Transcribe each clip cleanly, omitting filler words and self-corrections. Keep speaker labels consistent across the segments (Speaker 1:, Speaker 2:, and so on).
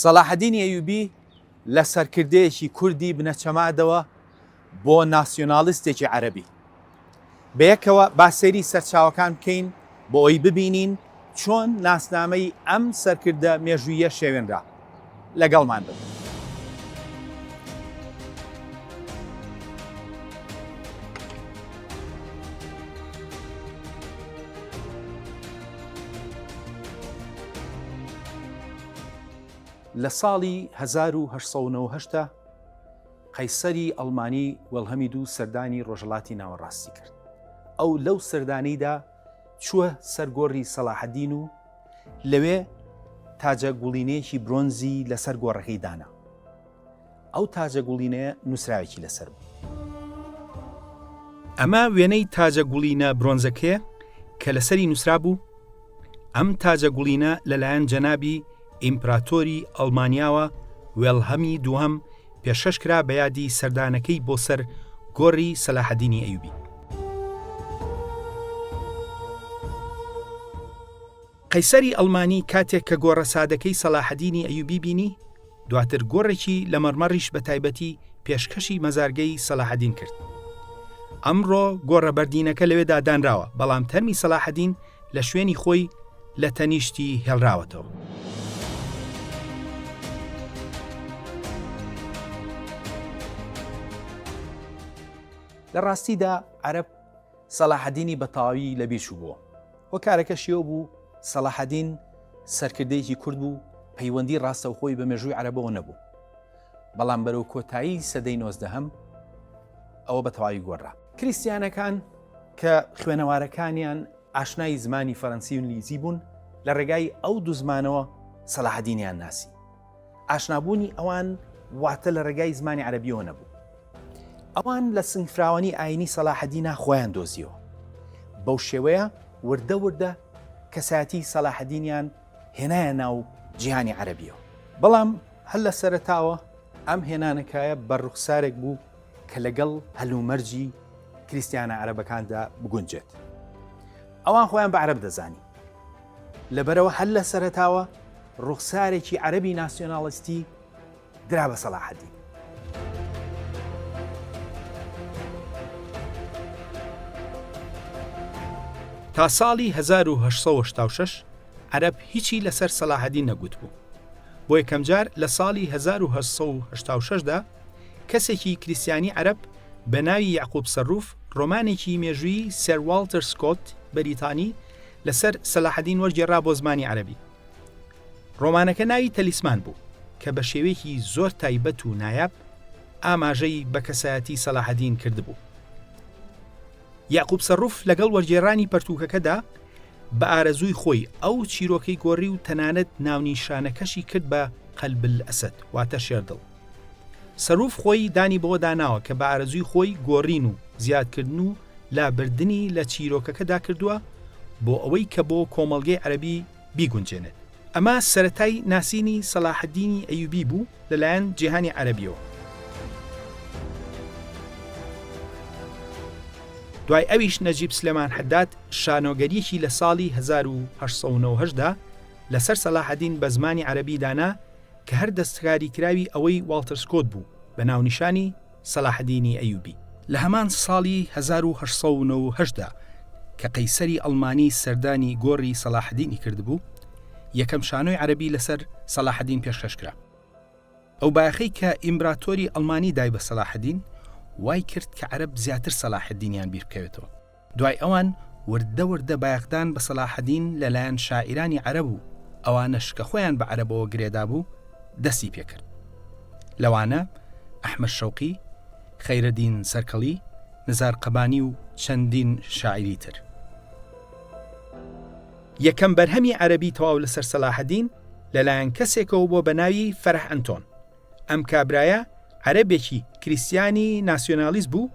Speaker 1: سەلاحەدینی ئەیوبی لە سەرکردەیەکی کوردی بنەچەمادەوە بۆ ناسیۆنالیستێکی عەرەبی. بەیەکەوە با سەیری سەرچاوەکان بکەین بۆ ئەوەی ببینین چۆن ناسنامەی ئەم سەرکردە مێژوویە شێوێنرا. لەگەڵمان بن. لە ساڵی 1970 قەیسەری ئەڵمانی وەلهەمید و سەردانی ڕۆژهەڵاتی ناوەڕاستی کرد. ئەو لەو سەردانیدا چووە سەرگۆڕی سەلاحەدین و لەوێ تاجە گوڵینەیەکی برۆنزی لەسەر گۆڕەکەی دانا. ئەو تاجە گوڵینەیە نووسراوێکی لەسەر بوو. ئەمە وێنەی تاجە گوڵینە برۆنزەکەیە کە لەسەری نووسرا بوو. ئەم تاجە گوڵینە لەلایەن جەنابی ئیمپراتۆری ئەڵمانیاوە وێڵهەمی دووهەم پێشەش کرا بە یادی سەردانەکەی بۆ سەر گۆڕی سەلاحەدینی ئەیوبی. قەیسەری ئەڵمانی کاتێک کە گۆڕە سادەکەی سەلاحەدینی ئەیوبی بینی، دواتر گۆڕێکی لە مەرمەڕیش بە تایبەتی پێشکەشی مەزارگەی سەلاحەدین کرد. ئەمڕۆ گۆڕە بەردینەکە لەوێدا دانراوە، بەڵام تەرمی سەلاحەدین لە شوێنی خۆی لە تەنیشتی هێڵراوەتەوە. لە ڕاستیدا عەرەب سەلاحەدینی بە تەواوی لە بیرچوو بووە. وە کارەکەشیەوە بوو سەلاحەدین سەرکردەیەکی کورد بوو، پەیوەندی ڕاستەوخۆی بە مێژووی عەرەبەوە نەبوو. بەڵام بەرەو کۆتایی سەدەی 19 ئەوە بە تەواوی گۆڕا. کریستیانەکان کە خوێنەوارەکانیان ئاشنای زمانی فەڕەنسی و ئینگلیزی بوون، لە ڕێگای ئەو دوو زمانەوە سەلاحەدینیان ناسی. ئاشنابوونی ئەوان واتە لە ڕێگای زمانی عەرەبیەوە نەبوو. ئەوان لە سنگفراوانی ئاینی سەلاحەدینە خۆیان دۆزیەوە. بەو شێوەیە وردە وردە کەسایەتی سەلاحەدینیان هێنایە ناو جیهانی عەرەبیەوە. بەڵام هەر لە سەرەتاوە ئەم هێنانەکایە بەڕوخسارێک بوو کە لەگەڵ هەلومەرجی کریستیانە عەرەبەکاندا بگونجێت. ئەوان خۆیان بە عەرەب دەزانی. لەبەرەوە هەر لە سەرەتاوە ڕوخسارێکی عەرەبی ناسیۆناڵیستی درا بە سەلاحەدین. تا ساڵی 1986 عەرەب هیچی لەسەر سەلاحەدین نەگوت بوو. بۆ یەکەم جار لە ساڵی 1986دا کەسێکی کریستیانی عەرەب بە ناوی یعقوب سەروف ڕۆمانێکی مێژووی سەر والتەر سکۆت بەریتانی لەسەر سەلاحەدین وەرگێڕا بۆ زمانی عەرەبی. ڕۆمانەکە ناوی تەلیسمان بوو کە بە شێوەیەکی زۆر تایبەت و نایاب ئاماژەی بە کەسایەتی سەلاحەدین کردبوو. یعقوب سەروف لەگەڵ وەرگێڕانی پەرتووکەکەدا بە ئارەزووی خۆی ئەو چیرۆکەی گۆڕی و تەنانەت ناونیشانەکەشی کرد بە قەلبل ئەسەد واتە شێردڵ. سەروف خۆی دانی بۆ داناوە کە بە ئارەزووی خۆی گۆڕین و زیادکردن و لابردنی لە چیرۆکەکەدا کردووە بۆ ئەوەی کە بۆ کۆمەڵگەی عەرەبی بیگونجێنێت. ئەمە سەرەتای ناسینی سەلاحەدینی ئەیوبی بوو لەلایەن جیهانی عەرەبیەوە. دوای ئەویش نەجیب سلێمان حەداد شانۆگەریەکی لە ساڵی 1990دا لەسەر سەلاحەدین بە زمانی عەرەبی دانا کە هەر دەستکاری کراوی ئەوەی والتەر سکۆت بوو بە ناونیشانی سەلاحەدینی ئەیوبی. لە هەمان ساڵی 1990دا کە قەیسەری ئەڵمانی سەردانی گۆڕی سەلاحەدینی کردبوو، یەکەم شانۆی عەرەبی لەسەر سەلاحەدین پێشکەش کرا. ئەو باەخەی کە ئیمپراتۆری ئەڵمانی دای بە سەلاحەدین وای کرد کە عەرەب زیاتر سەلاحەدینیان بیر بکەوێتەوە. دوای ئەوان وردە وردە بایەخدان بە سەلاحەدین لەلایەن شاعیرانی عەرەب و ئەوانەش کە خۆیان بە عەرەبەوە گرێدا بوو دەستی پێکرد. لەوانە ئەحمەد شەوقی، خەیرەدین سەرکەڵی، نزار قەبانی و چەندین شاعیری تر. یەکەم بەرهەمی عەرەبی تەواو لەسەر سەلاحەدین لەلایەن کەسێکەوە بۆ بە ناوی فەرەح ئەنتۆن. ئەم کابرایە عەرەبێکی کریستیانی ناسیۆنالیست بوو،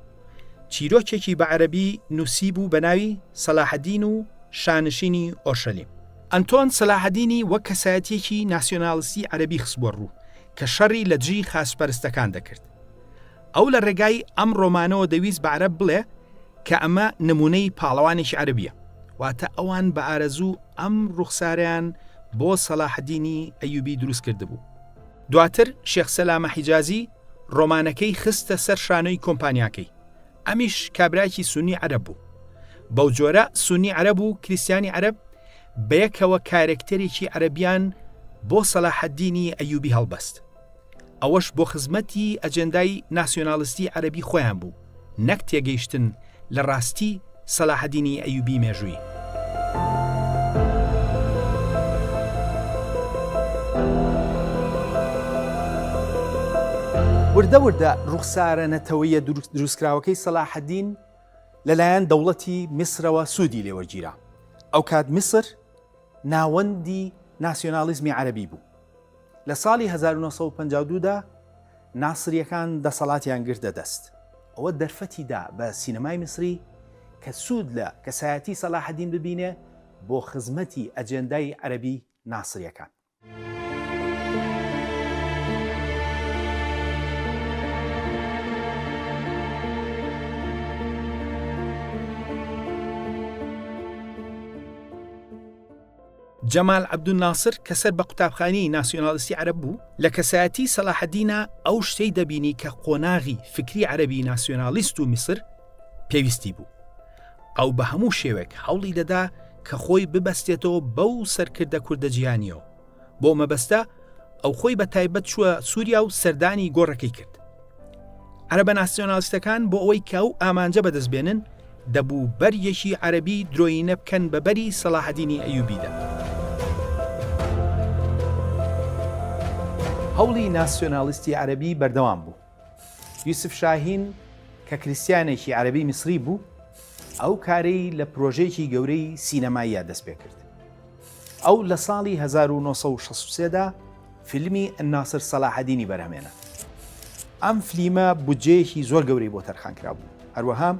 Speaker 1: چیرۆکێکی بە عەرەبی نووسی بوو بە ناوی سەلاحەدین و شانشینی ئۆرشەلیم. ئەنتۆن سەلاحەدینی وەک کەسایەتێکی ناسیۆنالیستی عەرەبی خستبووە ڕوو کە شەڕی لە دژی خاسپەرستەکان دەکرد. ئەو لە ڕێگای ئەم ڕۆمانەوە دەویست بە عەرەب بڵێ کە ئەمە نمونەی پاڵەوانێکی عەرەبیە، واتە ئەوان بە ئارەزوو ئەم ڕوخساریان بۆ سەلاحەدینی ئەیوبی دروست کرده بوو.
Speaker 2: دواتر شێخ سەلامە حیجازی ڕۆمانەکەی خستە سەر شانۆی کۆمپانیاکەی. ئەمیش کابراایکی سونی عەرەب بوو. بەو جۆرە سونی عەرەب و کریسیانی عەرەب بەیەکەوە کارێکتەرێکی عەرەبیان بۆ سەلاحەددینی ئەیوبی هەڵبەست. ئەوەش بۆ خزمەتی ئەجەندای ناسیۆناڵستی عەرەبی خۆیان بوو، نەک تێگەیشتن لە ڕاستی سەلاحەددینی ئەیوبی مێژووی.
Speaker 1: وردە وردە ڕوخسارە نەتەوەیە دروستکراوەکەی سەلاحەددین لەلایەن دەوڵەتی میسرەوە سوودی لێوەرگیرا. ئەو کات میسر ناوەندی ناسیۆنالیزمی عەرەبی بوو. لە ساڵی 1952دا ناسریەکان دەسەڵاتیان گرتە دەست. ئەوە دەرفەتیدا بە سینەمای میسری کە سوود لە کەسایەتی سەلاحەددین ببینێ بۆ خزمەتی ئەجێندای عەرەبی ناسریەکان.
Speaker 2: جەمال عەبدولناسر کە سەر بە قوتابخانەی ناسیۆنالیستی عەرەب بوو، لە کەسایەتی سەلاحەددینە ئەو شتەی دەبینی کە قۆناغی فکری عەرەبی ناسیۆنالیست و میسر پێویستی بوو. ئەو بە هەموو شێوێک هەوڵی دەدا کە خۆی ببەستێتەوە بەو سەرکردە کوردە جیهانیەوە. بۆ مەبەستە ئەو خۆی بە تایبەت چووە سووریا و سەردانی گۆڕەکەی کرد. عەرەبە ناسیۆنالیستەکان بۆ ئەوەی کە ئەو ئامانجە بەدەستبێنن دەبوو بەریەکی عەرەبی درۆینە بکەن بە بەری سەلاحەددینی ئەیوبیدا.
Speaker 1: هەوڵی ناسیۆنالیستی عەرەبی بەردەوام بوو. یوسف شاهین کە کریسیانێکی عەرەبی میسری بوو، ئەو کارەی لە پرۆژەیەکی گەورەی سینەماییە دەست پێ کرد. ئەو لە ساڵی 1963دا فیلمی الناصر سەلاحەددینی بەرهەمێنا. ئەم فلیمە بودجەیەکی زۆر گەورەی بۆ تەرخانکرا بوو. هەروەها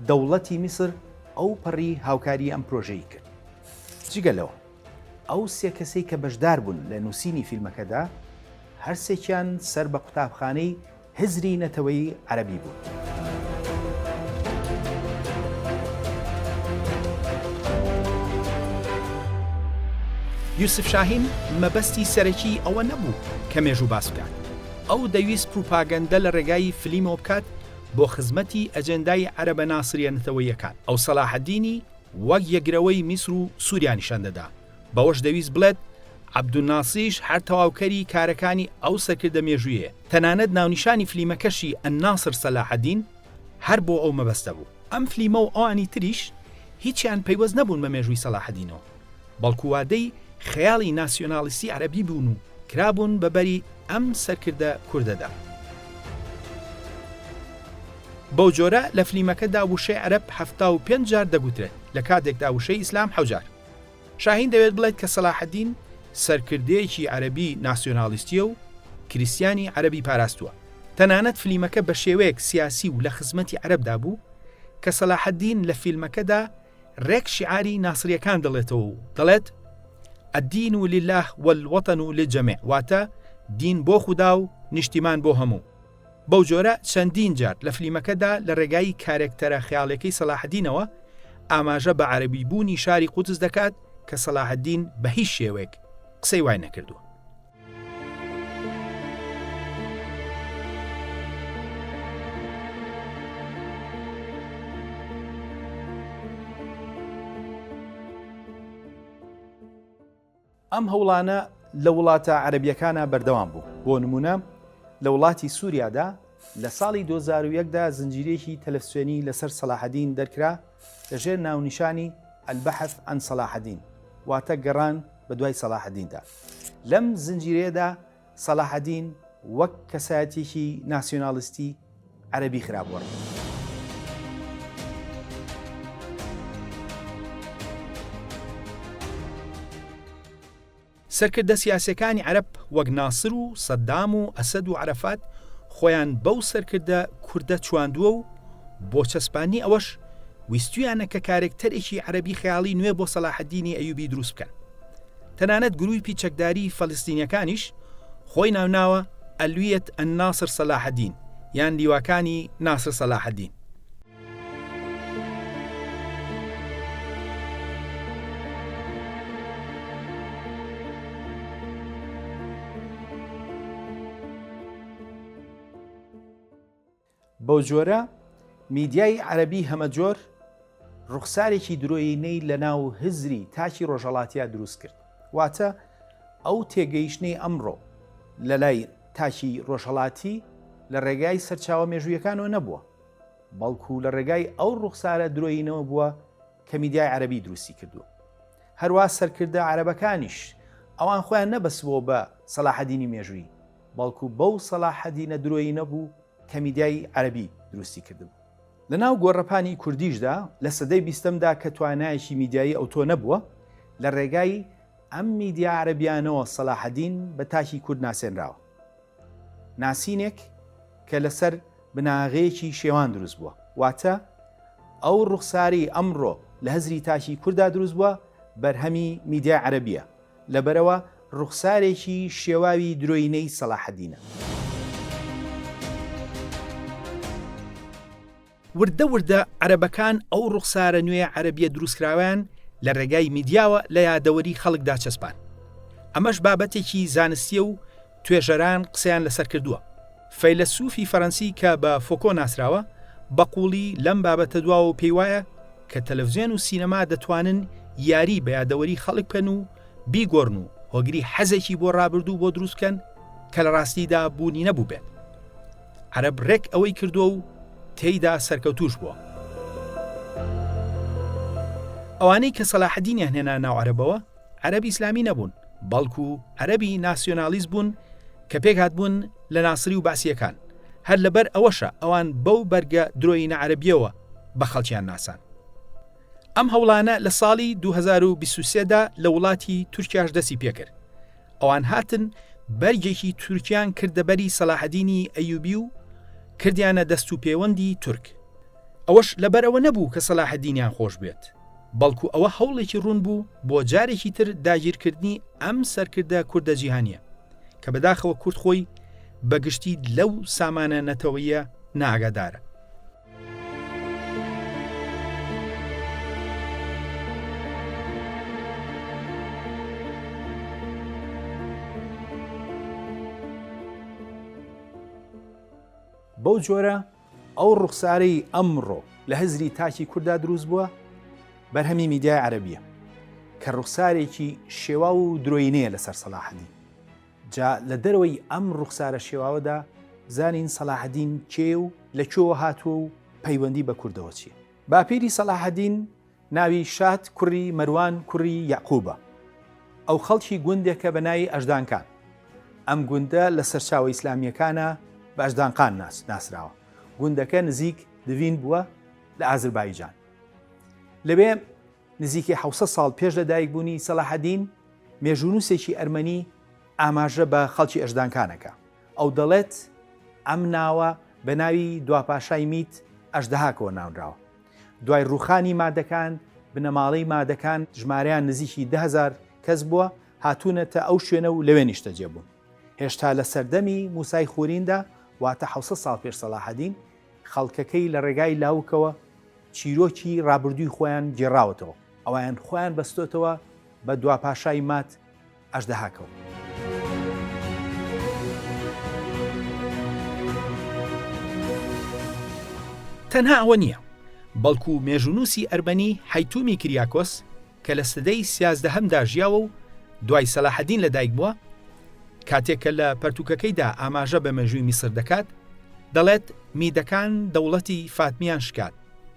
Speaker 1: دەوڵەتی میسر ئەو پەڕی هاوکاری ئەم پرۆژەی کرد. جگەلەوە ئەو سێ کەسەی کە بەشدار بوون لە نووسینی فیلمەکەدا هەرسێکیان سەر بە قوتابخانەی هزری نەتەوەی عەرەبی بوو.
Speaker 2: یوسف شاهین مەبەستی سەرەکی ئەوە نەبوو کە مێژوو باس بکات. ئەو دەویست پروپاگەندە لە ڕێگای فلیمەوە بکات بۆ خزمەتی ئەجەندای عەرەبە ناسریەنەتەوەیەکان. ئەو سەلاحەددینی وەک یەکگرەوەی میسر و سووریا نیشان دەدا. بەوەش دەویست بڵێت عەبدولناسیش هەر تەواوکەری کارەکانی ئەو سەرکردە مێژوویە. تەنانەت ناونیشانی فلیمەکەشی الناصر سەلاحەددین هەر بۆ ئەو مەبەستە بوو. ئەم فلیمە و ئەوانی تریش هیچیان پەیوەست نەبوون بە مێژووی سەلاحەددینەوە، بەڵکو وادەی خەیاڵی ناسیۆنالیستی عەرەبی بوون و کرابوون بەبەری ئەم سەرکردە کوردەدا. بەو جۆرە لە فلیمەکەدا وشەی عەرەب 75 جار دەگوترێت، لە کاتێکدا وشەی ئیسلام 7 جار. شاهین دەوێت بڵێت کە سەلاحەددین سەرکردەیەکی عەرەبی ناسیۆنالیستیە و کریسیانی عەرەبی پاراستووە. تەنانەت فلیمەکە بە شێوەیەک سیاسی و لە خزمەتی عەرەبدا بوو کە سەلاحەددین لە فیلمەکەدا ڕێک شیعاری ناسریەکان دەڵێتەوە و دەڵێت الدین لله والوطن للجميع، واتە دین بۆ خودا و نیشتیمان بۆ هەموو. بەو جۆرە چەندین جار لە فلیمەکەدا لە ڕێگای کارێکتەرە خەیاڵەکەی سەلاحەددینەوە ئاماژە بە عەرەبی بوونی شاری قودس دەکات کە سەلاحەددین بە هیچ شێوەیەک قسەی وای نەکردووە.
Speaker 1: ئەم هەوڵانە لە وڵاتە عەرەبیەکانە بەردەوام بوو. بۆ نمونە لە وڵاتی سووریادا لە ساڵی 2001دا زنجیرێکی تەلەڤیزیۆنی لەسەر سەلاحەددین دەرکرا لەژێر ناونیشانی البەحث عن سەلاحەددین، واتە گەڕان بە دوای سەلاحەددیندا. لەم زنجیرەیەدا سەلاحەددین وەک کەسایەتێکی ناسیۆنالیستی عەرەبی خرابوەڕ.
Speaker 2: سەرکردە سیاسەکانی عەرەب وەک ناسر و سەدام و ئەسەد و عەرەفات خۆیان بەو سەرکردە کوردە چواندووە و بۆ چەسپانی ئەوەش ویستویانە کە کارێکتەرێکی عەرەبی خەیاڵی نوێ بۆ سەلاحەددینی ئەیوبی دروست بکەن. تەنانەت گروپی چەکداری فەڵستینیەکانیش خۆی ناوناوە ئەلویەت الناصر سەلاحەددین یان لیواکانی ناسر سەلاحەددین.
Speaker 1: بەو جۆرە میدیای عەرەبی هەمەجۆر ڕوخسارێکی درۆینەی لە ناو هزری تاکی ڕۆژهەڵاتیە دروست کرد. واتە ئەو تێگەیشتنەی ئەمڕۆ لە لای تاکی ڕۆژهەڵاتی لە ڕێگای سەرچاوە مێژوویەکانەوە نەبووە، بەڵکو لە ڕێگای ئەو ڕوخسارە درۆینەوە بووە کە میدیای عەرەبی دروستی کردووە. هەروە سەرکردە عەرەبەکانیش ئەوان خۆیان نەبەسبەوە بە سەلاحەدینی مێژووی، بەڵکو بەو سەلاحەدینە درۆی نەبوو کە میدیای عەرەبی دروستی کردبوو. لە ناو گۆڕەپانی کوردیشدا لە سەدەی 20دا کە توانایەکی میدیایی ئەوتۆ نەبووە، لە ڕێگای ئەم میدیا عەرەبیانەوە سەلاحەدین بە تاکی کورد ناسێنراوە. ناسینێک کە لەسەر بناغەیەکی شێوان دروست بووە، واتە ئەو ڕوخساری ئەمڕۆ لە هەزری تاکی کووردا دروست بووە بەرهەمی میدیا عەرەبیە، لەبەرەوە ڕوخسارێکی شێواوی درۆینەی سەلاحەدینە.
Speaker 2: وردە وردە عەرەبەکان ئەو ڕوخسارە نوێ عەرەبیە دروستکراویان لە ڕێگای میدیاوە لە یادەوەری خەڵکدا چەسپان. ئەمەش بابەتێکی زانستیە و توێژەران قسەیان لەسەر کردووە. فەیلسوفی فەڕەنسی کە بە فۆکۆ ناسراوە بەقووڵی لەم بابەتە دواوە پێی وایە کە تەلەڤیزیۆن و سینەما دەتوانن یاری بە یادەوەری خەڵک بکەن و بیگۆڕن و هۆگری حەزێکی بۆ ڕابردوو بۆ دروستکەن کە لە ڕاستیدا بوونی نەبوو بێت. عەرەب ڕێک ئەوەی کردووە و تێیدا سەرکەوتوش بووە. ئەوانەی کە سەلاحەدینیان هێنا ناو عەرەبەوە عەرەبی ئیسلامی نەبوون، بەڵکو عەرەبی ناسیۆنالیست بوون کە پێک هاتبوون لە ناسری و باسیەکان. هەر لەبەر ئەوەشە ئەوان بەو بەرگە درۆینە عەرەبیەوە بە خەڵکیان ناسان. ئەم هەوڵانە لە ساڵی 2023دا لە وڵاتی تورکیاش دەستی پێکرد. ئەوان هاتن بەرگێکی تورکیان کردەبەری سەلاحەدینی ئەیوبی و کردیانە دەست و پەیوەندی تورک. ئەوەش لەبەرەوە نەبوو کە سەلاحەدینیان خۆش بێت، بەڵکو ئەوە هەوڵێکی ڕوون بوو بۆ جارێکی تر داگیرکردنی ئەم سەرکردە کوردە جیهانیە کە بەداخەوە کورد خۆی بەگشتی لەو سامانە نەتەوەیە ناگادارە.
Speaker 1: بەو جۆرە ئەو ڕوخسارەی ئەمڕۆ لە هەزری تاکی کووردا دروست بووە بەرهەمی میدیای عەرەبیە کە ڕوخسارێکی شێوا و درۆینەیە لەسەر سەلاحەدین. جا لە دەرەوەی ئەم ڕوخسارە شێواوەدا زانین سەلاحەدین کێ و لەکوێوە هاتووە و پەیوەندی بە کوردەوە چییە. باپیری سەلاحەدین ناوی شات کوڕی مەروان کوڕی یعقوبە. ئەو خەڵکی گوندێکە بە ناوی ئەژدانکان. ئەم گوندە لە سەرچاوە ئیسلامیەکانە بە ئەژدانقان ناسراوە. گوندەکە نزیک دوین بووە لە ئازربایجان. لەبێ نزیکی 700 ساڵ پێش لە دایکبوونی سەلاحەدین مێژوونووسێکی ئەرمەنی ئاماژە بە خەڵکی ئەژدانکانەکە. ئەو دەڵێت ئەم ناوە بە ناوی دواپاشای میت ئەژدەهاکەوە ناونراوە. دوای ڕوخانی مادەکان بنەماڵەی مادەکان ژمارەیان نزیکی 10,000 کەس بووە، هاتوونەتە ئەو شوێنە و لەوێ نیشتەجێ بوون. هێشتا لە سەردەمی موسای خوریندا واتە 700 ساڵ پێش سەلاحەدین خەڵکەکەی لە ڕێگای لاوکەوە چیرۆکی ڕابردووی خۆیان گێڕاوەتەوە. ئەویان خۆیان بەستۆتەوە بە دواپاشای مات ئەژدەهاکەوە.
Speaker 2: تەنها ئەوە نییە، بەڵکو مێژوونووسی ئەرمەنی هەیتومی کریاکۆس کە لە سەدەی 13هەمدا ژیاوە و دوای سەلاحەدین لەدایک بووە، کاتێککە لە پەرتوکەکەیدا ئاماژە بە مێژووی میسر دەکات، دەڵێت میدەکان دەوڵەتی فاتمیان شکات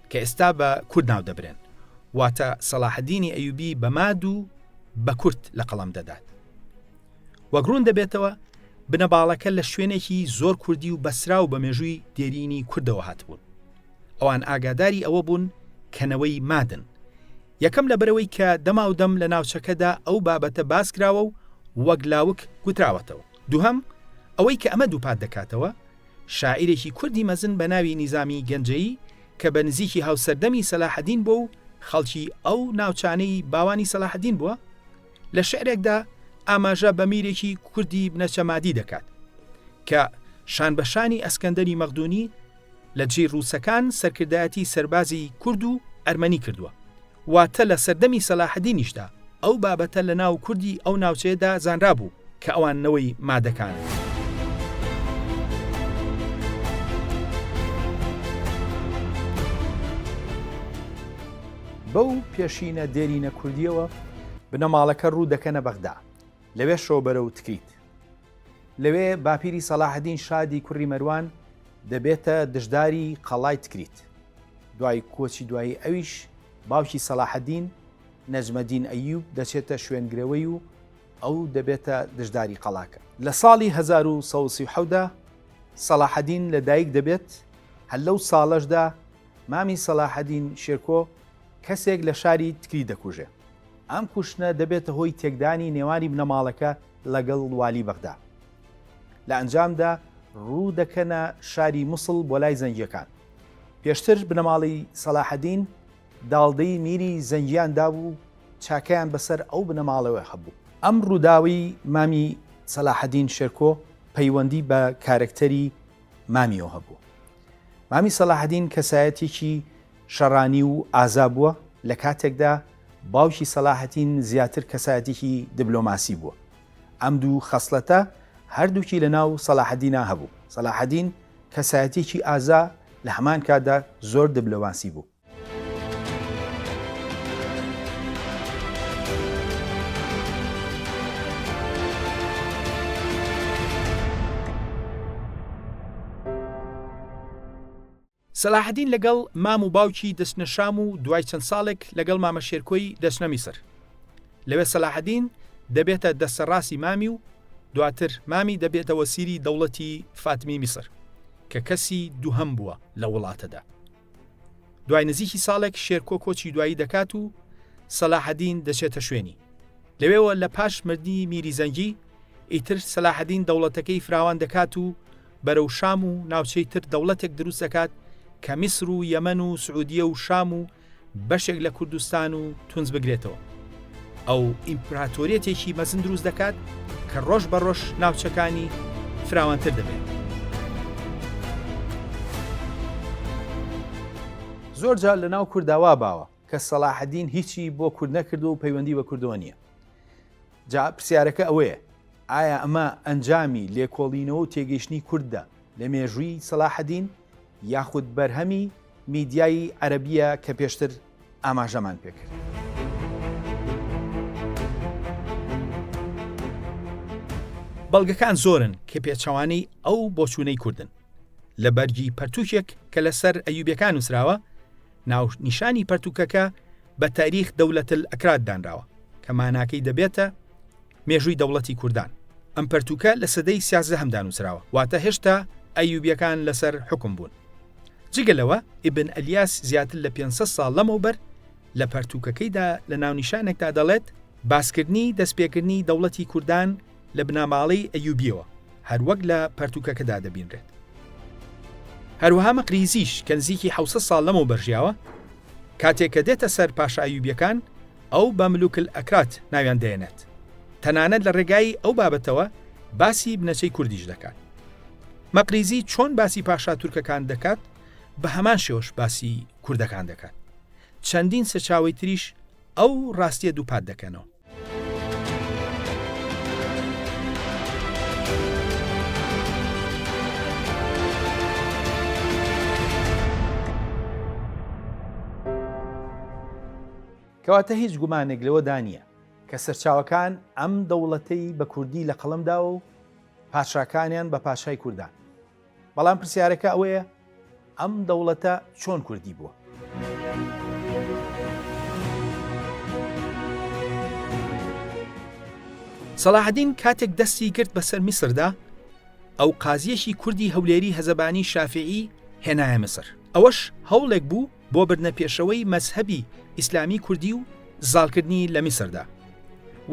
Speaker 2: کە ئێستا بە کورد ناو دەبرێن، واتە سەلاحەدینی ئەیوبی بە ماد و بە کورد لە قەڵەم دەدات. وەگرون دەبێتەوە بنەباڵەکە لە شوێنێکی زۆر کوردی و بەسرا و بە مێژووی دێرینی کوردەوە هاتبوون. ئەوان ئاگاداری ئەوە بوون کەنەوەی مادن. یەکەم لەبەرەوەی کە دەماودەم لە ناوچەکەدا ئەو بابەتە باس کراوە و وەک لاوک گوتراوەتەوە. دووهەم ئەوەی کە ئەمە دووپات دەکاتەوە، شاعیرێکی کوردی مەزن بە ناوی نیزامی گەنجەیی کە بە نزیکی هاوسەردەمی سەلاحەدین بووە و خەڵکی ئەو ناوچانەی باوانی سەلاحەدین بووە، لە شعرێکدا ئاماژە بە میرێکی کوردی بنەچەمادی دەکات کە شانبەشانی ئەسکەندەری مەغدونی لە جێی ڕووسەکان سەرکردایەتی سەربازی کورد و ئەرمەنی کردووە، واتە لە سەردەمی سەلاحەدینیشدا ئەو بابەتە لە ناو کوردی ئەو ناوچەیەدا زانرا بوو کە ئەوانەوەی مادەکان.
Speaker 1: بەو پێشینە دێرینە کوردیەوە بنەماڵەکە ڕوو دەکەنە بەغدا، لەوێ شۆبەرە و تکریت. لەوێ باپیری سەلاحەدین شادی کوڕی مەروان دەبێتە دژداری قەڵای تکریت. دوای کۆچی دوایی ئەویش باوکی سەلاحەدین نەجمەدین ئەیوب دەچێتە شوێنگرەوەی و ئەو دەبێتە دژداری قەڵاکە. لە ساڵی 1970 سەلاحەدین لە دایک دەبێت. هەر لەو ساڵەشدا مامی سەلاحەدین شێرکۆ کەسێک لە شاری تکری دەکوژێ. ئەم کوشتنە دەبێتە هۆی تێکدانی نێوانی بنەماڵەکە لەگەڵ والی بەغدا. لە ئەنجامدا ڕوو دەکەنە شاری مووسڵ بۆ لای زەنگیەکان. پێشتر بنەماڵی سەلاحەدین داڵدەی میری زەنگیان دابوو، چاکەیان بەسەر ئەو بنەماڵەوە هەبوو. ئەم ڕووداوی مامی سەلاحەدین شێرکۆ پەیوەندی بە کارکتەری مامیەوە هەبوو. مامی سەلاحەدین کەسایەتێکی شەڕانی و ئازا بووە، لە کاتێکدا باوکی سەلاحەدین زیاتر کەسایەتێکی دیبلۆماسی بووە. ئەم دوو خەسڵەتە هەردووکی لە ناو سەلاحەدینا هەبوو. سەلاحەدین کەسایەتێکی ئازا لە هەمان کاتدا زۆر دیبلۆماسی بوو.
Speaker 2: سەلاحەدین لەگەڵ مام و باوکی دەچنە شام و دوای چەند ساڵێک لەگەڵ مامە شێرکۆی دەچنە میسر. لەوێ سەلاحەدین دەبێتە دەستەڕاستی مامی و دواتر مامی دەبێتە وەسیری دەوڵەتی فاتمی میسر کە کەسی دووهەم بووە لە وڵاتەدا. دوای نزیکی ساڵێک شێرکۆ کۆچی دوایی دەکات و سەلاحەدین دەچێتە شوێنی. لەوێوە لە پاش مردنی میری زەنگی ئیتر سەلاحەدین دەوڵەتەکەی فراوان دەکات و بەرەو شام و ناوچەی تر دەوڵەتێک دروست دەکات کە میسر و یەمەن و سعودیە و شام و بەشێک لە کوردستان و تونس بگرێتەوە. ئەو ئیمپراتۆریەتێکی مەزن دروست دەکات کە ڕۆژ بە ڕۆژ ناوچەکانی فراوانتر دەبێت.
Speaker 1: زۆر جار لە ناو کورداوا باوە کە سەلاحەدین هیچی بۆ کورد نەکرد و پەیوەندی بە کوردەوە نییە. جا پرسیارەکە ئەوەیە، ئایا ئەمە ئەنجامی لێکۆڵینەوە و تێگەیشتنی کوردە لە مێژووی سەلاحەدین یاخود بەرهەمی میدیایی عەرەبیە کە پێشتر ئاماژەمان پێکرد؟
Speaker 2: بەڵگەکان زۆرن کە پێچەوانەی ئەو بۆچوونەی کوردن. لە بەرگی پەرتووکێک کە لەسەر ئەیوبیەکان نووسراوە، ناو نیشانی پەرتووکەکە بە تاریخ دەوڵەتل ئەکراد دانراوە کە ماناکەی دەبێتە مێژووی دەوڵەتی کوردان. ئەم پەرتووکە لە سەدەی 13 دانووسراوە، واتە هێشتا ئەیوبیەکان لەسەر حکم بوون. جگەلەوە ئیبن ئەلیاس زیاتر لە 500 ساڵ لەمەوبەر لە پەرتووکەکەیدا لە ناو نیشانێکدا دەڵێت باسکردنی دەستپێکردنی دەوڵەتی کوردان لە بناماڵەی ئەیوبیەوە هەروەک لە پەرتووکەکەدا دەبینرێت. هەروەها مەقریزیش کە نزیکی 600 ساڵ لەمەوبەر ژیاوە، کاتێک کە دێتە سەر پاشا ئەیوبیەکان ئەو بە ملوکل ئەکرات ناویان دێنێت. تەنانەت لە ڕێگای ئەو بابەتەوە باسی بنەچەی کوردیش دەکات. مەقریزی چۆن باسی پاشا تورکەکان دەکات، بە هەمان شێوەش باسی کوردەکان دەکات. چەندین سەرچاوەی تریش ئەو ڕاستیە دووپات دەکەنەوە.
Speaker 1: کەواتە هیچ گومانێک لەوە دانیە کە سەرچاوەکان ئەم دەوڵەتەی بە کوردی لە قەڵەمدا و پادشاکانیان بە پاشای کوردان. بەڵام پرسیارەکە ئەوەیە، ئەم دەوڵەتە چۆن کوردی بووە؟
Speaker 2: سەلاحەدین کاتێک دەستی کرد بەسەر میسردا، ئەو قازیەشی کوردی هەولێری هەزەبانی شافعی هێنایە مسر. ئەوەش هەوڵێک بوو بۆ بردنە پێشەوەی مەزهەبی ئیسلامی کوردی و زاڵکردنی لە میسردا.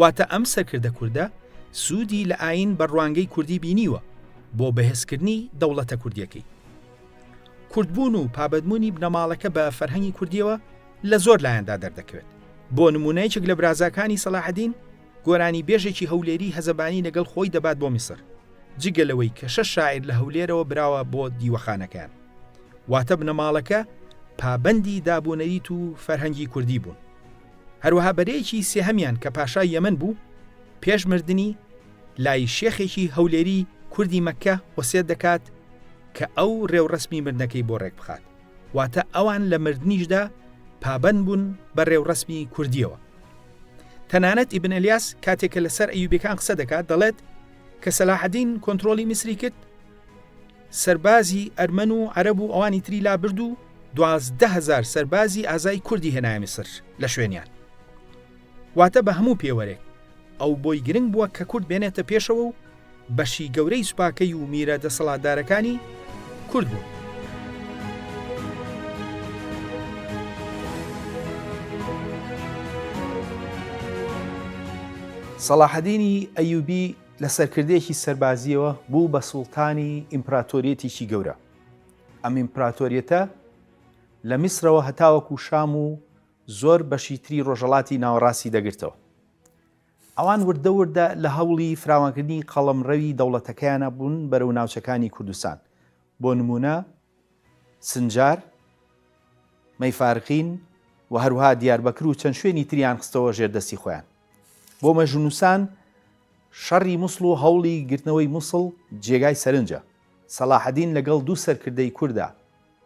Speaker 2: واتە ئەم سەرکردە کووردە سوودی لە ئاین بەڕوانگەی کوردی بینیوە بۆ بەهێزکردنی دەوڵەتە کوردیەکەی. کوردبوون و پابەدبوونی بنەماڵەکە بە فەرهەنگی کوردیەوە لە زۆر لایەندا دەردەکەوێت. بۆ نمونەیەک لە برازاکانی سەلاحەدین گۆرانی بێژێکی هەولێری هەزەبانی لەگەڵ خۆی دەبات بۆ میسر، جگەلەوەی کە 6 شاعیر لە هەولێرەوە براوە بۆ دیوەخانەکان. واتە بنەماڵەکە پابەندی دابوونەریت و فەرهەنگی کوردی بوون. هەروەها بەرەیەکی سێهەمیان کە پاشای یەمەن بوو، پێش مردنی لای شێخێکی هەولێری کوردی مەککە وەسیەت دەکات کە ئەو ڕێوڕەسمی مردنەکەی بۆ ڕێک بخات. واتە ئەوان لە مردنیشدا پابەند بوون بە ڕێوڕەسمی کوردیەوە. تەنانەت ئیبن ئەلیاس کاتێکە لەسەر ئەیوبیەکان قسە دەکات دەڵێت کە سەلاحەدین کۆنتڕۆلی میسری کرد، سەربازی ئەرمەن و عەرەب و ئەوانی تری لا برد و 12,000 سەربازی ئازای کوردی هێنایە میسر لە شوێنیان. واتە بە هەموو پێوەرێک ئەو بۆی گرنگ بووە کە کورد بێنێتە پێشەوە و بەشی گەورەی سوپاکەی و میرە دەسەڵاتدارەکانی کورد بوو.
Speaker 1: سەلاحەدینی ئەیوبی لە سەرکردەیەکی سەربازیەوە بوو بە سوڵتانی ئیمپراتۆریەتێکی گەورە. ئەم ئیمپراتۆریەتە لە میسرەوە هەتاوەکو شام و زۆر بەشی تری ڕۆژهەڵاتی ناوەڕاستی دەگرتەوە. ئەوان وردە وردە لە هەوڵی فراوانکردنی قەڵەمڕەوی دەوڵەتەکەیانە بوون بەرەو ناوچەکانی کوردستان. بۆ نمونە سنجار، مەیفارقین و هەروها دیاربەکر و چەند شوێنی تریان خستەوە ژێردەستی خۆیان. بۆ مەژنووسان شەڕی مووسڵ و هەوڵی گرتنەوەی مووسڵ جێگای سەرنجە. سەلاحەدین لەگەڵ دوو سەرکردەی کووردا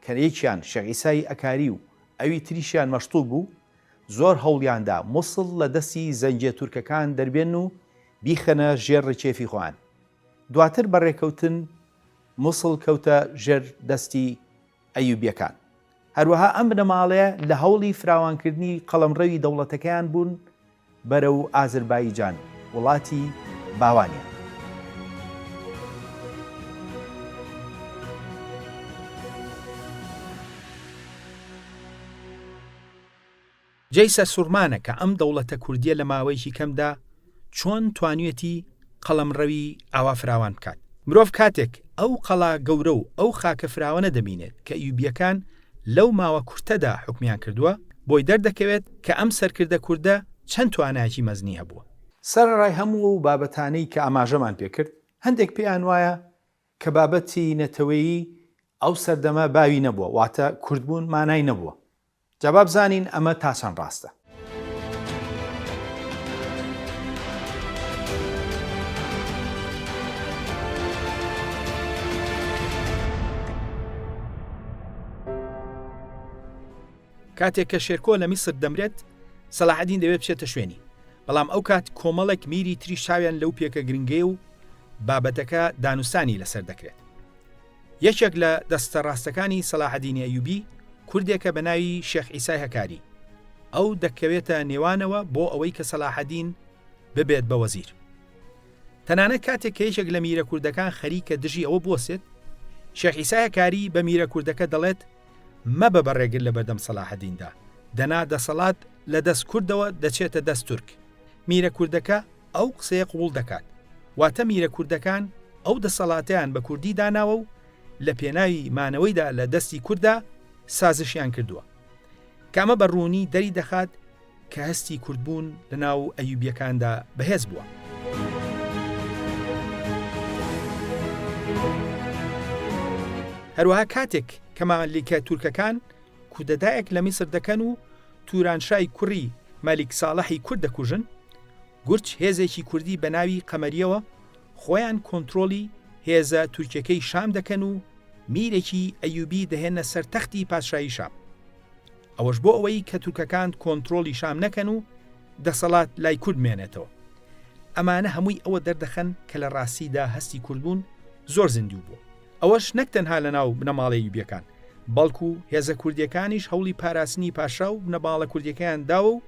Speaker 1: کە یەکیان شێخ ئیسای ئەکاری و ئەوی تریشیان مەشتوق بوو، زۆر هەوڵیاندا مووسڵ لە دەستی زەنجە تورکەکان دەربێن و بیخەنە ژێر ڕێکێفی خۆیان. دواتر بەڕێکەوتن مووسڵ کەوتە ژێر دەستی ئەیوبیەکان. هەروەها ئەم بنەماڵەیە لە هەوڵی فراوانکردنی قەڵەمڕەوی دەوڵەتەکەیان بوون بەرەو ئازەربایجان، وڵاتی باوانیان.
Speaker 2: جەیسە سوورمانە کە ئەم دەوڵەتە کوردیە لە ماوەیەکی کەمدا چۆن توانوێتی قەڵەمڕەوی ئاوا فراوان بکات. مرۆڤ کاتێک ئەو قەڵا گەورە و ئەو خاکە فراوانە دەبینێت کە ئەیوبیەکان لەو ماوە کورتەدا حکمیان کردووە، بۆی دەردەکەوێت کە ئەم سەرکردە کووردە چەند توانایەکی مەزنی هەبووە.
Speaker 1: سەرڕای هەموو بابەتانەی کە ئاماژەمان پێکرد، هەندێک پێیان وایە کە بابەتی نەتەوەیی ئەو سەردەمە باوی نەبووە، واتە کوردبوون مانای نەبووە. جەواب زانین ئەمە تا چەند ڕاستە.
Speaker 2: کاتێک کە شێرکۆ لە میسر دەمرێت، سەلاحەدین دەوێت بچێتە شوێنی، بەڵام ئەو کات کۆمەڵێک میری تری شاویان لەو پێکە گرنگێ و بابەتەکە دانوستانی لەسەر دەکرێت. یەکێک لە دەستە ڕاستەکانی سەلاحەدینی ئەیوبی کوردێکە بە ناوی شێخ ئیسای هەکاری. ئەو دەکەوێتە نێوانەوە بۆ ئەوەی کە سەلاحەدین ببێت بە وەزیر. تەنانەت کاتێک کە یەکێک لە میرە کوردەکان خەریکە دژی ئەوە بوەسێت، شێخ ئیسای هەکاری بە میرە کوردەکە دەڵێت مەبە بەڕێگر لە بەردەم سەلاحەدیندا، دەنا دەسەڵات لە دەست کوردەوە دەچێتە دەست تورک. میرە کوردەکە ئەو قسەیە قوڵ دەکات، واتە میرە کوردەکان ئەو دەسەڵاتیان بە کوردی داناوە و لە پێناوی مانەوەیدا لە دەستی کووردا سازشیان کردووە. کامە بە ڕوونی دەری دەخات کە هەستی کوردبوون لە ناو ئەیوبیەکاندا بەهێز بووە. هەروەها کاتێک کە مالیکە تورکەکان کودەدایەک لە میسر دەکەن و تورانشای کوڕی مەلیک ساڵحی کورد دەکوژن، گورچ هێزێکی کوردی بە ناوی قەمەریەوە خۆیان کۆنتڕۆلی هێزە تورکیەکەی شام دەکەن و میرێکی ئەیوبی دەهێنە سەر تەختی پادشایی شام. ئەوەش بۆ ئەوەی کە تورکەکان کۆنتڕۆلی شام نەکەن و دەسەڵات لای کورد مێنێتەوە. ئەمانە هەمووی ئەوە دەردەخەن کە لە ڕاستیدا هەستی کوردبوون زۆر زیندوو بووە. ئەوەش نەک تەنها لە ناو بنەماڵە ئەیوبیەکان، بەڵکو هێزە کوردیەکانیش هەوڵی پاراستنی پاشا و بنەماڵە کوردیەکەیان داوە و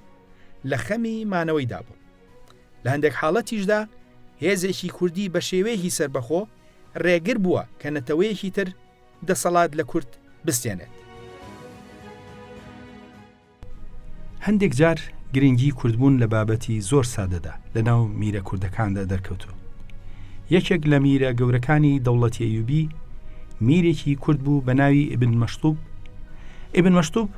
Speaker 2: لە خەمی مانەوەی دابوو. لە هەندێک حاڵەتیشدا هێزێکی کوردی بە شێوەیەکی سربەخۆ ڕێگر بووە کە نەتەوەیەکی تر دەسەڵات لە کورد بستێنێت.
Speaker 3: هەندێک جار گرنگی کوردبوون لە بابەتی زۆر سادەدا لە ناو میرە کوردەکاندا دەرکەوتووە. یەکێک لە میرە گەورەکانی دەوڵەتی ئەیوبی میرێکی کورد بوو بە ناوی ئیبن مەشتوب. ئیبن مەشتوب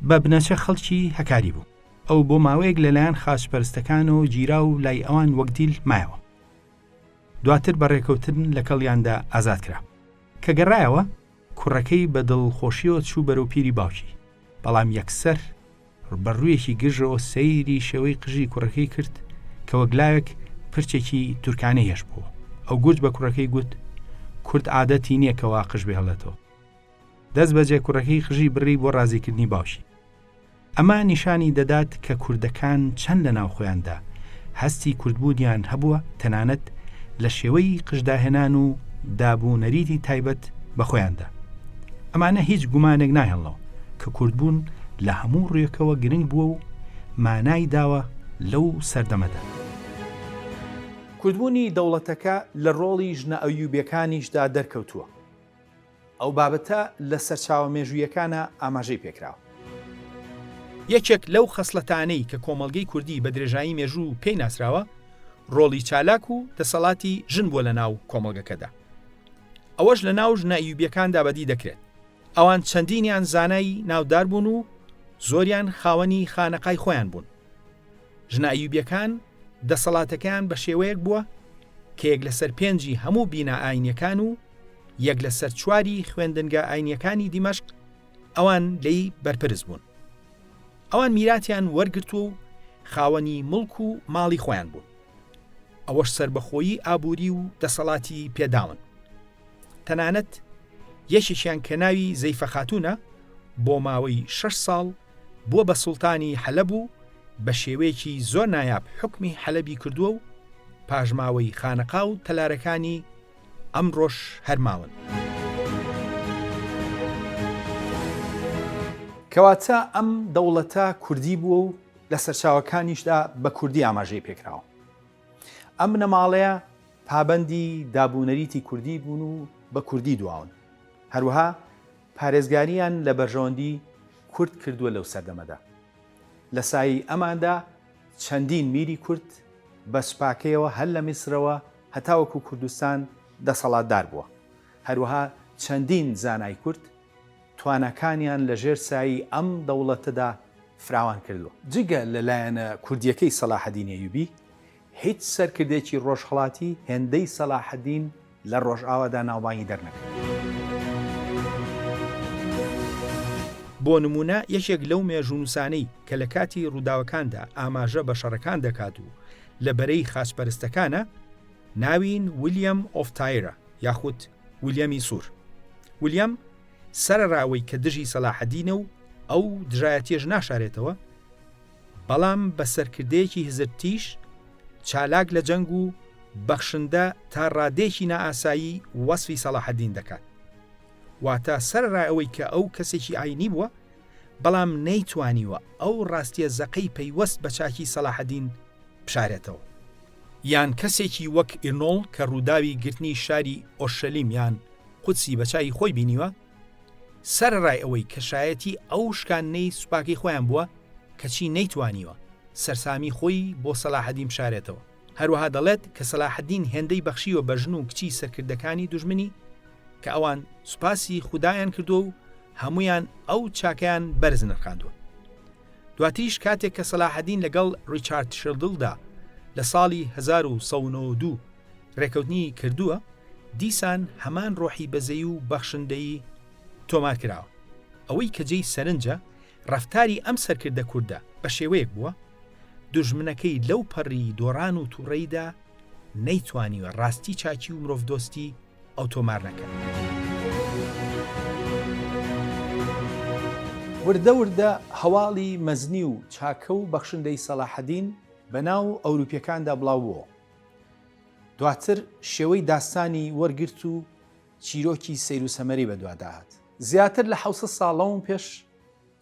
Speaker 3: بە بنەچە خەڵکی هەکاری بوو. ئەو بۆ ماوەیەک لەلایەن خاچپەرستەکان و گیرا و لای ئەوان وەک دیل مایەوە. دواتر بەڕێکەوتن لە کەڵیاندا ئازاد کرا. کە گەڕایەوە کوڕەکەی بە دڵخۆشیەوە چوو بەرەو پیری باوکی، بەڵام یەکسەر بەڕوویەکی گژەوە سەیری شێوەی قژی کوڕەکەی کرد کە وەگلایەک پرچێکی تورکانەی هێش بووە. ئەو گوت بە کوڕەکەی گوت کورد عادەتی نییە کەوا قژ بێ هەڵێتەوە. دەست بەجێ کوڕەکەی قژی بڕی بۆ ڕازیکردنی باوکی. ئەمە نیشانی دەدات کە کوردەکان چەند لە ناو خۆیاندا هەستی کوردبوونیان هەبووە، تەنانەت لە شێوەی قژداهێنان و دابوونەریتی تایبەت بە خۆیاندا. ئەمانە هیچ گومانێک ناهێڵەوە کە کوردبوون لە هەموو ڕێکەوە گرنگ بووە و مانای داوە لەو سەردەمەدا.
Speaker 1: کوردبوونی دەوڵەتەکە لە ڕۆڵی ژنە ئەیوبیەکانیشدا دەرکەوتووە. ئەو بابەتە لە سەرچاوە مێژوویەکانە ئاماژەی پێکراوە.
Speaker 2: یەکێک لەو خەسڵەتانەی کە کۆمەڵگەی کوردی بە درێژایی مێژوو پێی ناسراوە، ڕۆڵی چالاک و دەسەڵاتی ژن بووە لە ناو کۆمەڵگەکەدا. ئەوەش لە ناو ژنە ئەیوبیەکاندا بەدی دەکرێت. ئەوان چەندینیان زانایی ناودار بوون و زۆریان خاوەنی خانەقای خۆیان بوون. ژنە ئەیوبیەکان دەسەڵاتەکان بە شێوەیەک بووە کە یەک لەسەر 5 هەموو بینا ئاینیەکان و یەک لەسەر 4 خوێندنگە ئاینیەکانی دیمەشق ئەوان لی بەرپرس بوون. ئەوان میراتیان وەرگرتو و خاوەنی مڵک و ماڵی خۆیان بوون. ئەوەش سربەخۆیی ئابووری و دەسەڵاتی پێداون. تەنانەت یەکێکیان کە ناوی زەیفە خاتوونە بۆ ماوەی 6 ساڵ بووە بە سوڵتانی حەلەب و بە شێوەیەکی زۆر نایاب حکمی حەلەبی کردووە و پاژماوەی خانەقا و تەلارەکانی ئەمڕۆژ هەرماون.
Speaker 1: کەواتە ئەم دەوڵەتە کوردی بووە و لە سەرچاوەکانیشدا بە کوردی ئاماژەی پێکراوە. ئەم نەماڵەیە پابەندی دابوونەریتی کوردی بوون و بە کوردی دواون. هەروەها پارێزگاریان لە بەرژەوەندی کورد کردووە لەو سەردەمەدا. لە سایی ئەماندا چەندین میری کورد بە سوپاکەیەوە هەر لە میسرەوە هەتاوەکو کوردستان دەسەڵاتدار بووە. هەروەها چەندین زانای کورد توانەکانیان لە ژێر سایی ئەم دەوڵەتەدا فراوان کردووە. جگە لەلایەنە کوردیەکەی سەلاحەدین ئەیوبی هیچ سەرکردێکی ڕۆژهەڵاتی هێندەی سەلاحەدین لە ڕۆژئاوادا ناوبانگی دەرنەکرد.
Speaker 2: بۆ نمونە یەکێک لەو مێژوونووسانەی کە لە کاتی ڕووداوەکاندا ئاماژە بە شەڕەکان دەکات و لە بەرەی خاچپەرستەکانە ناوین ویلیەم ئۆفتایرە یاخود ویلیەمی سوور. ویلیەم سەرەڕاوەی کە دژی سەلاحەدینە و ئەو دژایەتیەش ناشارێتەوە، بەڵام بە سەرکردەیەکی هزرتیش چالاک لە جەنگ و بەخشندە تا ڕادێکی نائاسایی وەسفی سەلاحەدین دەکات. واتە سەرڕای ئەوەی کە ئەو کەسێکی ئاینی بووە، بەڵام نەیتوانیوە ئەو ڕاستیە زەقەی پەیوەست بە چاکی سەلاحەدین بشارێتەوە. یان کەسێکی وەک ئیرنۆڵ کە ڕووداوی گرتنی شاری ئۆشەلیم یان قودسی بە چای خۆی بینیوە، سەرڕای ئەوەی کە شایەتی ئەو شکانەی سوپاکەی خۆیان بووە کەچی نەیتوانیوە سەرسامی خۆی بۆ سەلاحەدین بشارێتەوە. هەروەها دەڵێت کە سەلاحەدین هێندەی بەخشیوە بە ژن و کچی سەرکردەکانی دوژمنی کە ئەوان سوپاسی خودایان کردو و هەمویان ئەو چاکیان بەرز نرخاندووە. دواتریش کاتێک کە سەلاحەدین لەگەڵ ڕیچارد شردلدا لە ساڵی 1992 ڕێکەوتنی کردووە، دیسان هەمان ڕۆحی بەزەی و بەخشندەی تۆمار کراوە. ئەوەی کە جێی سەرنجە ڕەفتاری ئەم سەرکردە کووردە بە شێوەیەک بووە دوژمنەکەی لەو پەڕی دۆڕان و تووڕەیدا نەیتوانیوە ڕاستی چاکی و مرۆڤدۆستی ئەو تۆمار نەکەن.
Speaker 1: وردە وردە هەواڵی مەزنی و چاکە و بەخشندەی سەلاحەدین بەناو ئەوروپیەکاندا بڵاو بووە. دواتر شێوەی داستانی وەرگرت و چیرۆکی سەیر و سەمەری بەدواداهات. زیاتر لە 600 ساڵەوە پێش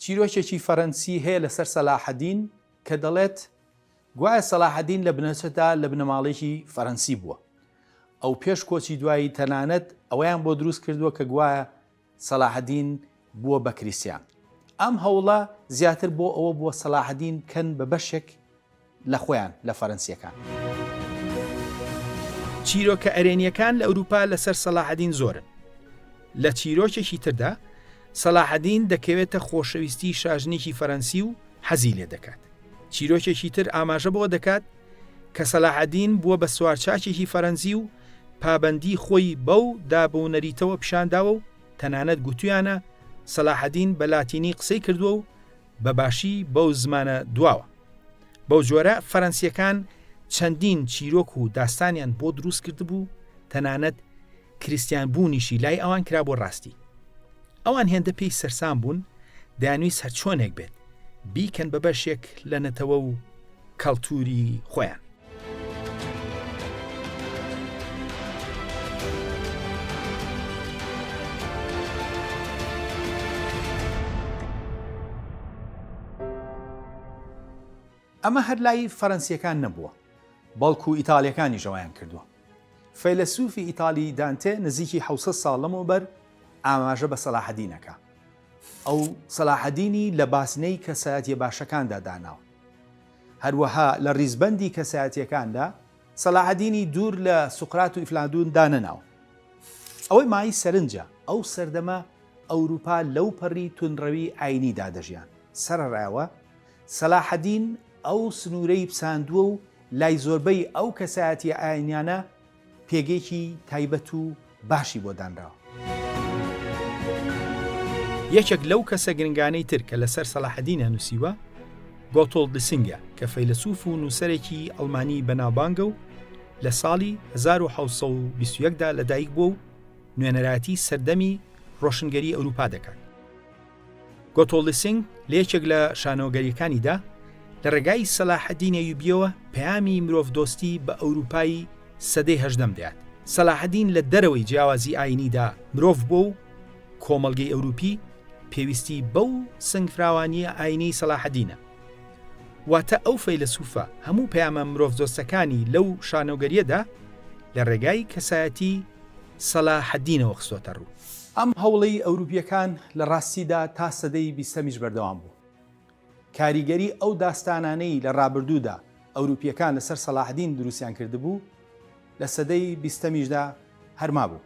Speaker 1: چیرۆکێکی فەرەنسی هەیە لەسەر سەلاحەدین کە دەڵێت گوایە سەلاحەدین لە بنەچەدا لە بنەماڵێکی فەرەنسی بووە. ئەو پێش کۆچی دوایی تەنانەت ئەوەیان بۆ دروست کردووە کە گوایە سەلاحەدین بووە بە کریسیان. ئەم هەوڵە زیاتر بۆ ئەوە بووە سەلاحەدین کەن بە بەشێک لە خۆیان لە فەرەنسیەکان.
Speaker 2: چیرۆکە ئەرێنیەکان لە ئەوروپا لەسەر سەلاحەدین زۆرن. لە چیرۆکێکی تردا سەلاحەدین دەکەوێتە خۆشەویستی شاژنێکی فەرەنسی و حەزی لێ دەکات. چیرۆکێکی تر ئاماژە بۆ دەکات کە سەلاحەدین بووە بە سوارچاکێکی فەرەنسی و پابەندی خۆی بەو دابوونەریتەوە پیشانداوە و تەنانەت گوتویانە سەلاحەدین بە لاتینی قسەی کردووە و بە باشی بەو زمانە دواوە. بەو جۆرە فەرەنسیەکان چەندین چیرۆک و داستانیان بۆ دروست کردبوو، تەنانەت کریسیان بوونیشی لای ئەوان کرا بۆ ڕاستی. ئەوان هێندە پێی سەرسام بوون، دەیانویست هەر چۆنێک بێت بیکەن بە بەشێک لە نەتەوە و کەڵتوری خۆیان.
Speaker 1: ئەمە هەر لای فەرەنسیەکان نەبووە، بەڵکو ئیتالیەکانی ژەوایان کردووە. فەیلسوفی ئیتالی دانتێ نزیکی 600 ساڵ لەمەوبەر ئاماژە بە سەلاحەدینەکە. ئەو سەلاحەدینی لە باسنەی کەسایەتیە باشەکاندا داناوە. هەروەها لە ڕیزبەندی کەسایەتیەکاندا سەلاحەدینی دوور لە سوقرات و ئیفلادون دانەناوە. ئەوەی مای سەرنجە ئەو سەردەمە ئەوروپا لەو پەڕی تونڕەوی ئاینیدا دەژیان. سەرەڕایەوە سەلاحەدین ئەو سنوورەی پساندووە و لای زۆربەی ئەو کەسایەتی ئاینیانە پێگەیەکی تایبەت و باشی بۆ دانراوە.
Speaker 2: یەکێک لەو کەسە گرنگانەی تر کە لەسەر سەلاحەدینە نووسیوە گۆتۆڵد لیسینگە کە فەیلسوف و نووسەرێکی ئەڵمانی بەناوبانگە و لە ساڵی 1920دا لەدایک بووە و نوێنەراتی سەردەمی ڕۆشنگەری ئەوروپا دەکات. گۆتۆڵد لیسینگ لە یەکێک لە شانۆگەریەکانیدا لە ڕێگای سەلاحەدین ئەیوبیەوە پەیامی مرۆڤدۆستی بە ئەوروپایی سەدەی هەژدەم دەیات. سەلاحەدین لە دەرەوەی جیاوازی ئاینیدا مرۆڤ بووە و کۆمەڵگەی ئەوروپی پێویستی بەو سنگفراوانیە ئاینی سەلاحەدینە. واتە ئەو فەیلسوفە هەموو پەیامە مرۆڤدۆستەکانی لەو شانۆگەریەدا لە ڕێگای کەسایەتی سەلاحەدینەوە خستۆتە ڕوو.
Speaker 1: ئەم هەوڵەی ئەوروپیەکان لە ڕاستیدا تا سەدەی 20میش بەردەوام بوو. کاریگەری ئەو داستانانەی لە ڕابردوودا ئەوروپیەکان لەسەر سەلاحەدین دروستیان کردبوو لە سەدەی 20میشدا هەرما بوو.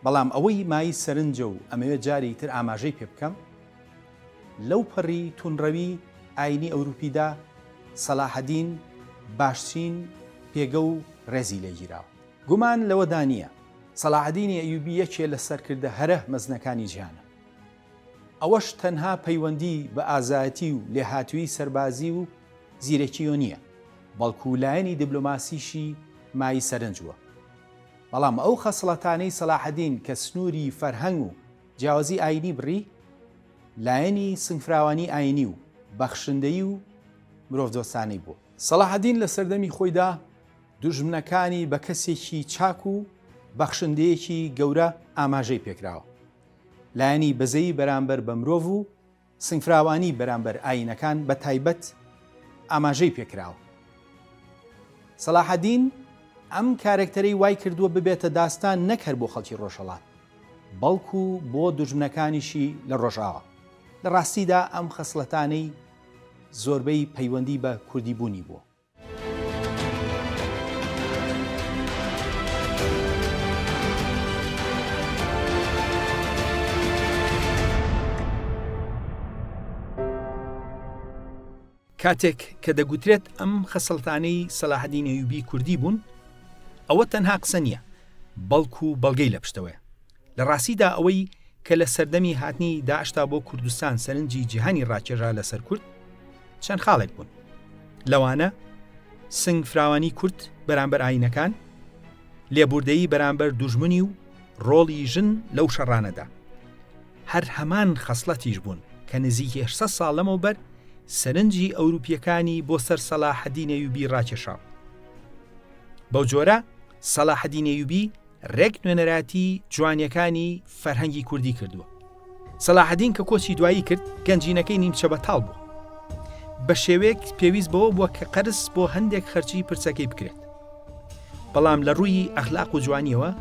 Speaker 1: بەڵام ئەوەی مای سەرنجە و ئەمەوێت جاری تر ئاماژەی پێ بکەم لەو پەڕی تونڕەوی ئاینی ئەوروپیدا سەلاحەدین باشترین پێگە و ڕێزی لێگیراوە. گومان لەوەدا نییە سەلاحەدینی ئەیوبی یەکێ لە سەرکردە هەرە مەزنەکانی جیهانە. ئەوەش تەنها پەیوەندی بە ئازایەتی و لێهاتووی سەربازی و زیرەکیۆ نییە، بەڵکو لایەنی دیبلۆماسیشی مای سەرنجووە. بەڵام ئەو خەسڵەتانەی سەلاحەدین کە سنووری فەرهەنگ و جیاوازی ئاینی بڕی لایەنی سنگفراوانی ئاینی و بەخشندەی و مرۆڤدۆستانەی بوو. سەلاحەدین لە سەردەمی خۆیدا دوژمنەکانی بە کەسێکی چاک و بەخشندەیەکی گەورە ئاماژەی پێکراوە. لایەنی بەزەیی بەرامبەر بە مرۆڤ و سنگفراوانی بەرامبەر ئاینەکان بە تایبەت ئاماژەی پێکراوە. سەلاحەدین ئەم کارکتەرەی وای کردووە ببێتە داستان نەکەر بۆ خەڵکی ڕۆژهەڵات، بەڵکو بۆ دوژمنەکانیشی لە ڕۆژاوە. لە ڕاستیدا ئەم خەسڵەتانەی زۆربەی پەیوەندی بە کوردی بوونی بووە.
Speaker 2: کاتێک کە دەگوترێت ئەم خەسڵتانەی سەلاحەدین ئەیوبی کوردی بوون، ئەوە تەنها قسە نییە، بەڵکو بەڵگەی لە پشتەوەیە. لە ڕاستیدا ئەوەی کە لە سەردەمی هاتنی داعشتا بۆ کوردستان سەرنجی جیهانی ڕاکێژا لەسەر کورد چەند خاڵێک بوون. لەوانە سنگفراوانی کورد بەرامبەر ئاینەکان، لێبوردەیی بەرامبەر دوژمنی و ڕۆڵی ژن لەو شەڕانەدا. هەر هەمان خەسڵەتیش بوون کە نزیکی 800 ساڵ لەمەوبەر سەرنجی ئەوروپیەکانی بۆ سەر سەلاحەدین ئەیوبی ڕاکێشاو. بەو جۆرە سەلاحەدین ئەیوبی ڕێک نوێنەراتی جوانیەکانی فەرهەنگی کوردی کردووە. سەلاحەدین کە کۆچی دوایی کرد گەنجینەکەی نیمچە بەتاڵ بوو. بە شێوەیەک پێویست بەوە بووە کە قەرز بۆ هەندێک خەرچی پرسەکەی بکرێت. بەڵام لە ڕووی ئەخلاق و جوانیەوە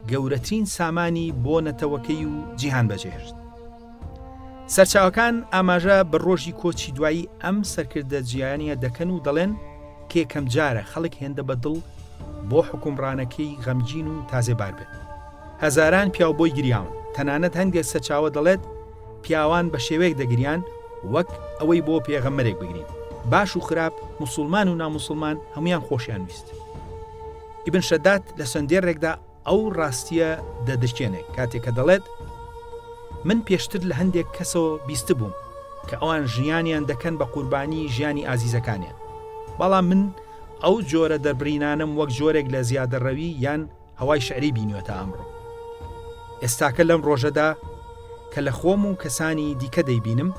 Speaker 2: گەورەترین سامانی بۆ نەتەوەکەی و جیهان بەجێهێشت. سەرچاوەکان ئاماژە بە ڕۆژی کۆچی دوایی ئەم سەرکردە جیهانیە دەکەن و دەڵێن کە یەکەم جارە خەڵک هێندە بەدڵ بۆ حکومڕانەکەی غەمگین و تازێبار بێت. هەزاران پیاو بۆی گریاون، تەنانەت هەندێک سەرچاوە دەڵێت پیاوان بە شێوەیەک دەگریان وەک ئەوەی بۆ پێغەمبەرێک بگرین. باش و خراپ، موسڵمان و ناموسڵمان هەمویان خۆشیان ویست. ئیبن شەداد لە سندێڕێکدا ئەو ڕاستیە دەدەشکێنێت کاتێک کە دەڵێت من پێشتر لە هەندێک کەسەوە بیست بووم کە ئەوان ژیانیان دەکەن بە قوربانی ژیانی ئازیزەکانیان. بەڵام من ئەو جۆرە دەربڕینانم وەک جۆرێک لە زیادەڕەوی یان هەوای شعری بینیوەتە ئەمڕۆ. ئێستاکە لەم ڕۆژەدا کە لە خۆم و کەسانی دیکە دەیبینم،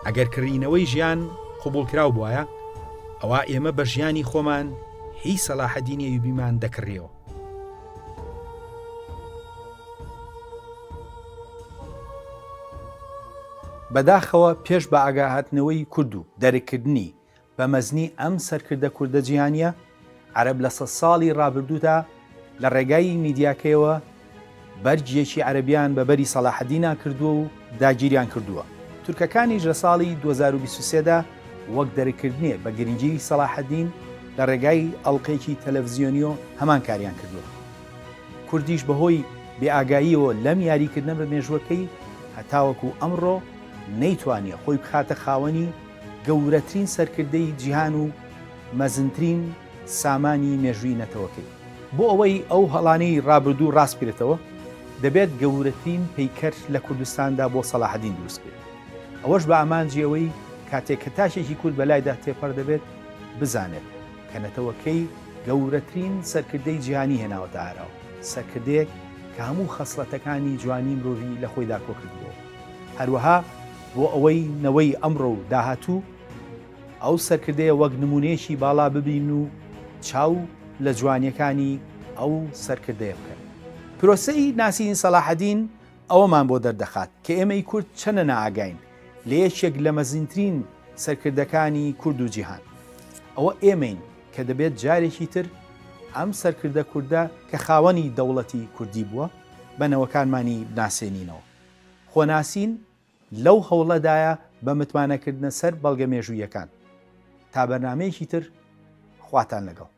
Speaker 2: ئەگەر کڕینەوەی ژیان قوبوڵکراو بووایە ئەوە ئێمە بە ژیانی خۆمان هیچ سەلاحەدینی ئەیوبیمان دەکڕێەوە.
Speaker 1: بەداخەوە پێش بە ئاگاهاتنەوەی کورد و دەرەکردنی بە مەزنی ئەم سەرکردە کوردە جیهانیە، عەرەب لە 100 ساڵی ڕابردوودا لە ڕێگای میدیاکەیەوە بەرگێکی عەرەبیان بەبەری سەلاحەدینە کردووە و داگیریان کردووە. تورکەکانیش لە ساڵی 2023دا وەک دەرەکردنێ بە گرنگی سەلاحەدین لە ڕێگای ئەڵقەیەکی تەلەڤیزیۆنی و هەمان کاریان کردووە. کوردیش بەهۆی بێئاگاییەوە لەم یاریکردنە بە مێژوەکەی هەتاوەکو ئەمڕۆ نەیتوانێت خۆی بخاتە خاوەنی گەورەترین سەرکردەی جیهان و مەزنترین سامانی مێژووی نەتەوەکەی. بۆ ئەوەی ئەو هەڵانەی ڕابردوو ڕاست بێتەوە دەبێت گەورەترین پەیکەر لە کوردستاندا بۆ سەلاحەدین دروست بێت. ئەوەش بە ئامانجی ئەوەی کاتێک کە تاشێکی کورد بەلایدا تێپەر دەبێت بزانێت کە نەتەوەکەی گەورەترین سەرکردەی جیهانی هێناوەتە ئاراوە، سەرکردەیەک کە هەموو خەسڵەتەکانی جوانی مرۆڤی لە خۆی داکۆ کردبووە. هەروەها بۆ ئەوەی نەوەی ئەمڕۆ و داهاتوو ئەو سەرکردەیە وەک نمونەیەکی باڵا ببین و چاو لە جوانیەکانی ئەو سەرکردەیە بکەن. پرۆسەی ناسین سەلاحەدین ئەوەمان بۆ دەردەخات کە ئێمەی کورد چەنە نائاگاین لە یەکێک لە مەزنترین سەرکردەکانی کورد و جیهان. ئەوە ئێمەین کە دەبێت جارێکی تر ئەم سەرکردە کووردە کە خاوەنی دەوڵەتی کوردی بووە بەنەوەکانمانی بناسێنینەوە. خۆناسین لەو هەوڵەدایە بە متمانەکردنە سەر بەڵگە مێژوویەکان. تا بەرنامەیەکی تر خواتان لەگەڵ.